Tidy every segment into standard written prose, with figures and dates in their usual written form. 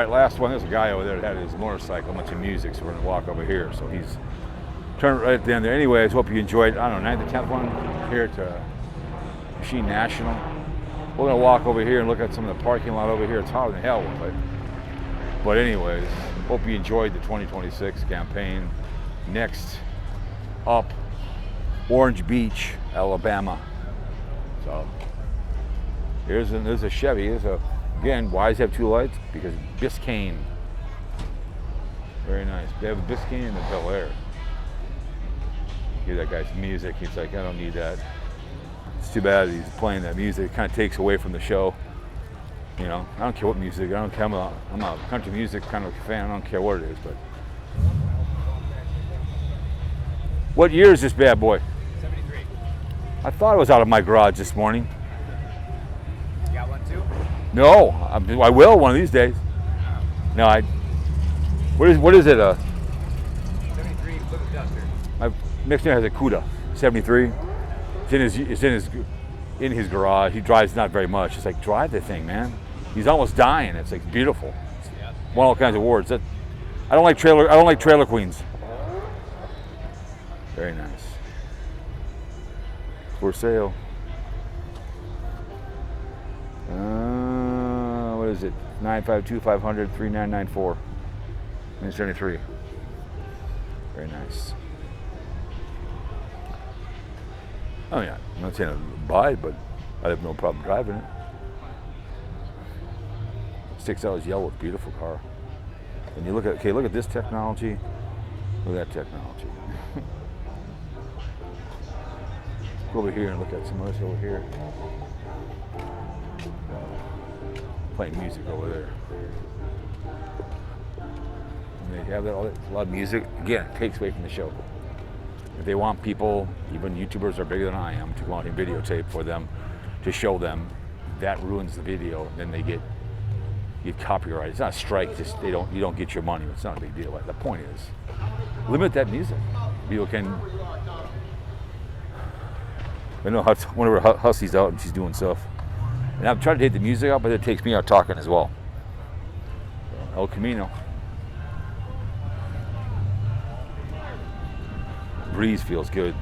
All right, last one. There's a guy over there that had his motorcycle, a bunch of music, so we're gonna walk over here. So he's turned right at the end there. Anyways, hope you enjoyed, I don't know, 9th or 10th one here to Machine National. We're gonna walk over here and look at some of the parking lot over here. It's hotter than hell with it. But anyways, hope you enjoyed the 2026 campaign. Next up, Orange Beach, Alabama. So there's a Chevy. Again, why does it have two lights? Because Biscayne. Very nice. They have a Biscayne and a Bel Air. Hear that guy's music. He's like, I don't need that. It's too bad he's playing that music. It kind of takes away from the show. You know, I don't care what music. I don't care. I'm a country music kind of fan. I don't care what it is. But what year is this bad boy? 73. I thought it was out of my garage this morning. You got one too? No, I will one of these days. No, what is it? 73 Plymouth Duster. My next neighbor has a Cuda, 73. It's in his garage. He drives not very much. It's like, drive the thing, man. He's almost dying. It's like beautiful. Yep. Won all kinds of awards. I don't like trailer queens. Very nice. For sale. What is it? 952-500-3994. 1973. Very nice. Oh yeah, I'm not saying I'd buy it, but I have no problem driving it. Sticks out as yellow. It's a beautiful car. And you look at this technology. Look at that technology. Go over here and look at some of this over here. Playing music over there. And they have a lot of music. Again, it takes away from the show. If they want people, even YouTubers are bigger than I am, to go out and videotape for them, to show them, that ruins the video. Then they get copyright. It's not a strike. Just you don't get your money. It's not a big deal. The point is, limit that music. People can. I know whenever Hussey's out and she's doing stuff, and I'm trying to take the music out, but it takes me out talking as well. El Camino. Breeze feels good.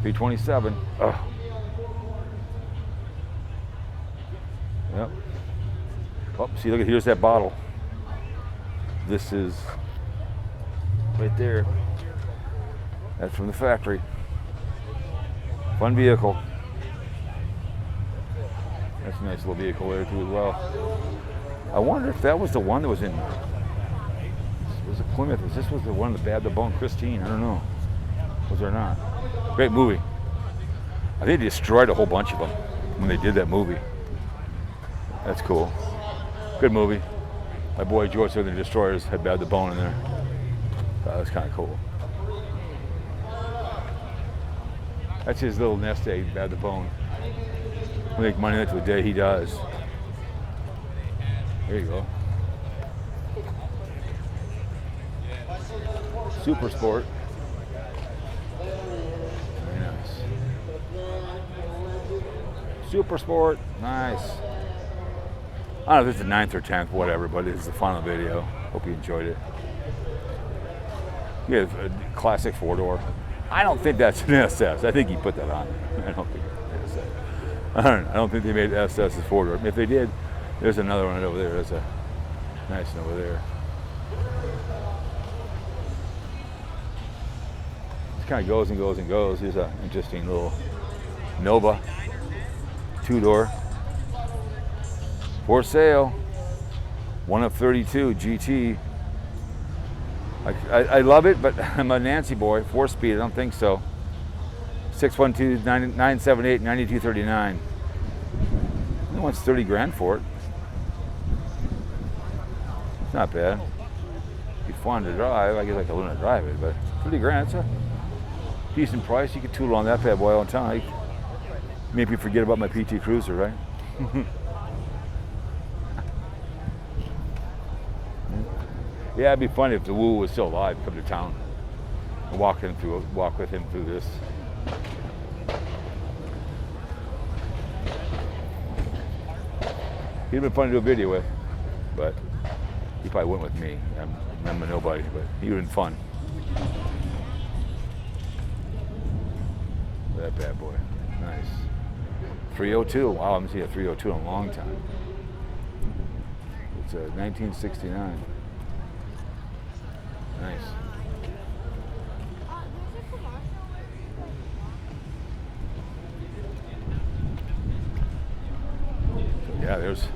327. Ugh. Yep. Oh, see, look at, here's that bottle. This is right there. That's from the factory. Fun vehicle. That's a nice little vehicle there too as well. I wonder if that was the one that was in. Was it Plymouth? This was the one that had the bone, Christine? I don't know. Was there not? Great movie. I think they destroyed a whole bunch of them when they did that movie. That's cool. Good movie. My boy George of the Destroyers had Bad the Bone in there. That was kind of cool. That's his little nest egg, Bad the Bone. We'll make money until the day he dies. There you go. Super Sport. Very nice. Super Sport. Nice. I don't know if it's the 9th or 10th, whatever, but it's the final video. Hope you enjoyed it. You have a classic 4-door. I don't think that's an SS. I think he put that on. I don't think it's an SS. I don't think they made SS as 4-door. If they did, there's another one over there. There's a nice one over there. It kind of goes and goes and goes. Here's an interesting little Nova 2-door. For sale. 1 of 32 GT. I love it, but I'm a Nancy boy. 4-speed, I don't think so. 612-978-9239. He wants 30 grand for it. It's not bad. It'd be fun to drive. I guess I could learn to drive it, but 30 grand, it's a decent price. You could tool on that bad boy all the time. Make me forget about my PT Cruiser, right? Yeah, it'd be funny if the Woo was still alive, come to town and walk with him through this. He'd have been fun to do a video with, but He probably went with me. I'm a nobody, but he would have been fun. That bad boy. Nice. 302. Wow, I haven't seen a 302 in a long time. It's a 1969. Nice. Yeah, there's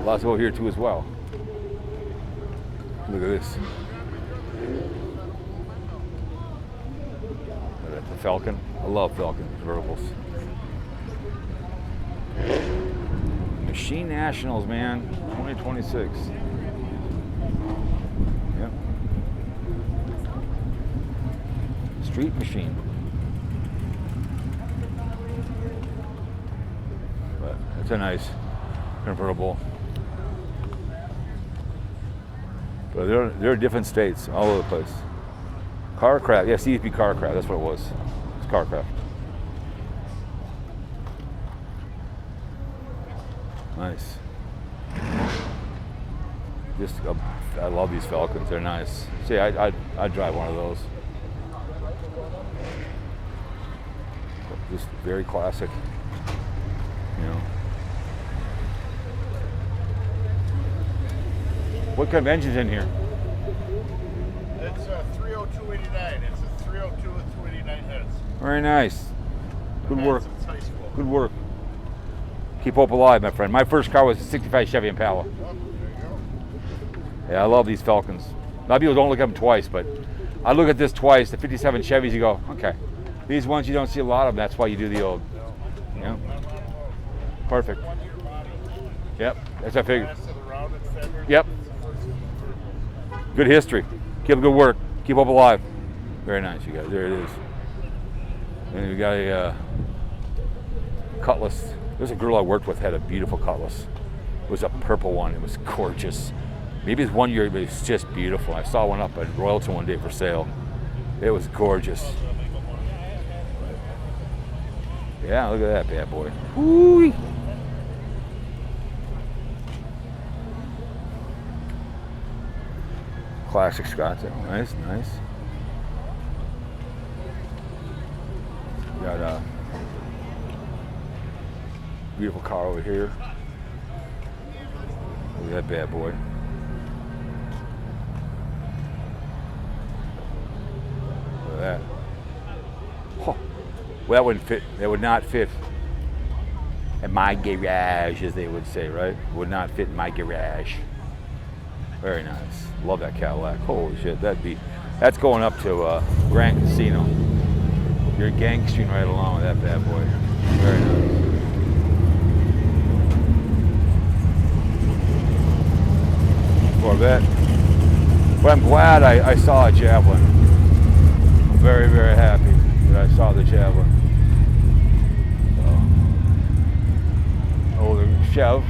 lots over here too as well. Look at this. Look at the Falcon. I love Falcon convertibles. Machine Nationals, man. 2026. Yep. Street Machine. But it's a nice convertible. But they're different states all over the place. Carcraft, yeah, CSP Carcraft, that's what it was. It's Carcraft. Nice. Just, I love these Falcons. They're nice. See, I'd drive one of those. Just very classic, you know. What kind of engine's in here? It's a 30289. It's a 302 with 289 heads. Very nice. Good work. Since high school. Good work. Keep hope alive, my friend. My first car was a 65 Chevy Impala. Oh, there you go. Yeah, I love these Falcons. A lot of people don't look at them twice, but I look at this twice. The 57 Chevys, you go, okay. These ones you don't see a lot of. That's why you do the old. Yeah. Perfect. Yep. That's what I figured. Yep. Good history. Keep up good work. Keep hope alive. Very nice, you guys. There it is. And we got a Cutlass. There's a girl I worked with had a beautiful Cutlass. It was a purple one. It was gorgeous. Maybe it's 1 year, but it's just beautiful. I saw one up at Royalton one day for sale. It was gorgeous. Yeah, look at that bad boy. Woo-wee. Classic Scottsdale. Nice, nice. Got a beautiful car over here. Look at that bad boy. Look at that. Oh, well, that wouldn't fit. That would not fit in my garage, as they would say, right? Would not fit in my garage. Very nice. Love that Cadillac. Holy shit, that's going up to Grand Casino. You're gangstering right along with that bad boy. Very nice. Corvette. But I'm glad I saw a Javelin. I'm very, very happy that I saw the Javelin. Oh, the Chev.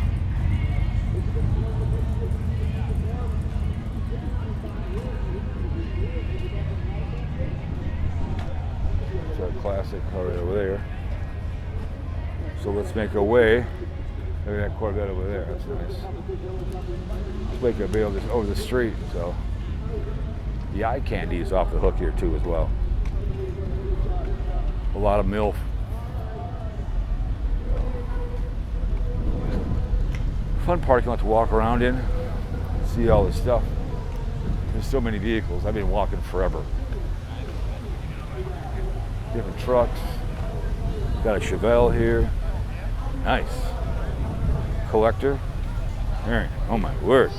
Classic car right over there. So let's make our way. Look at that Corvette over there. That's nice. Let's make our way over the street. So the eye candy is off the hook here too as well. A lot of MILF. Fun parking lot to walk around in. See all this stuff. There's so many vehicles. I've been walking forever. Different trucks. Got a Chevelle here. Nice. Collector. There. Oh my word.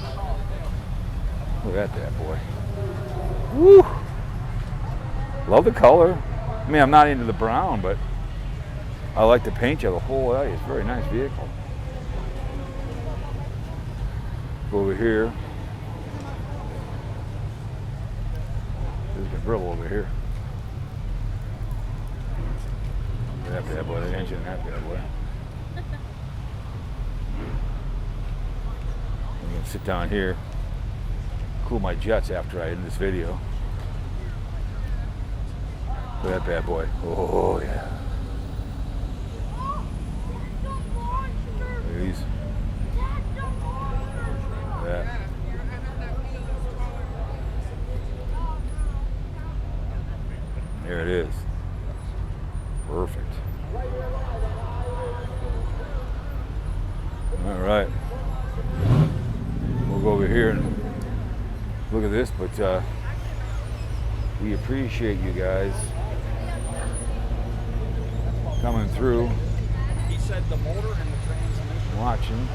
Look at that boy. Woo! Love the color. I mean, I'm not into the brown, but I like the paint of the whole area. It's a very nice vehicle. Go over here. There's a convertible over here. That bad boy, the engine, that bad boy. I'm gonna sit down here, cool my jets after I end this video. Look at that bad boy. Oh yeah. Look at these. Look at that. here and look at this, but we appreciate you guys coming through, He said the motor and the transmission. watching.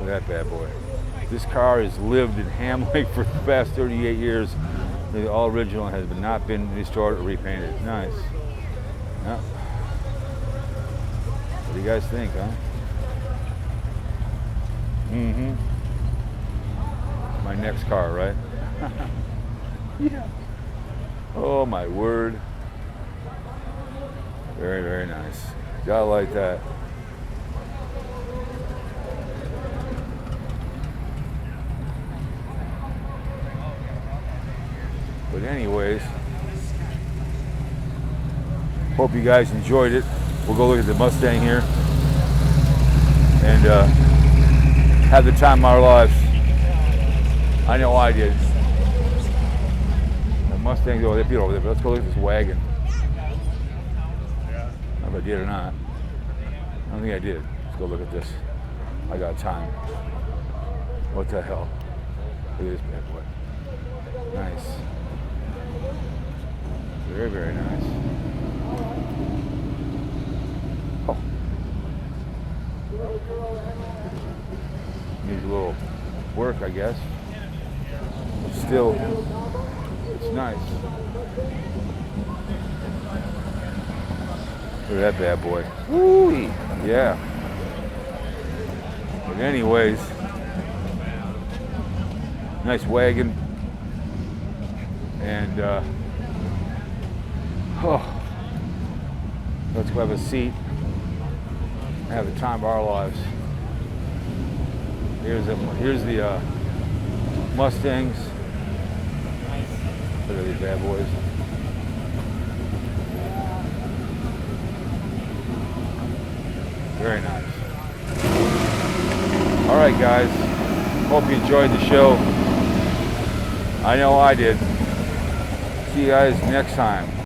Look at that bad boy. This car has lived in Ham Lake for the past 38 years. The all original has not been restored or repainted. Nice. Yep. What do you guys think, huh? Mm-hmm. My next car, right? Yeah. Oh my word. Very, very nice. Gotta like that. But anyways, hope you guys enjoyed it. We'll go look at the Mustang here and have the time of our lives. I know I did. The Mustang's over there, over there, but let's go look at this wagon. I don't know if I did or not. I don't think I did. Let's go look at this. I got time. What the hell? Look at this bad boy. Nice. Very, very nice. Oh. Needs a little work, I guess. Still, it's nice. Look at that bad boy. Woo-wee. Yeah. But anyways, nice wagon. And let's go have a seat, have the time of our lives. Here's the Mustangs. Look at these bad boys. Very nice. All right, guys. Hope you enjoyed the show. I know I did. See you guys next time.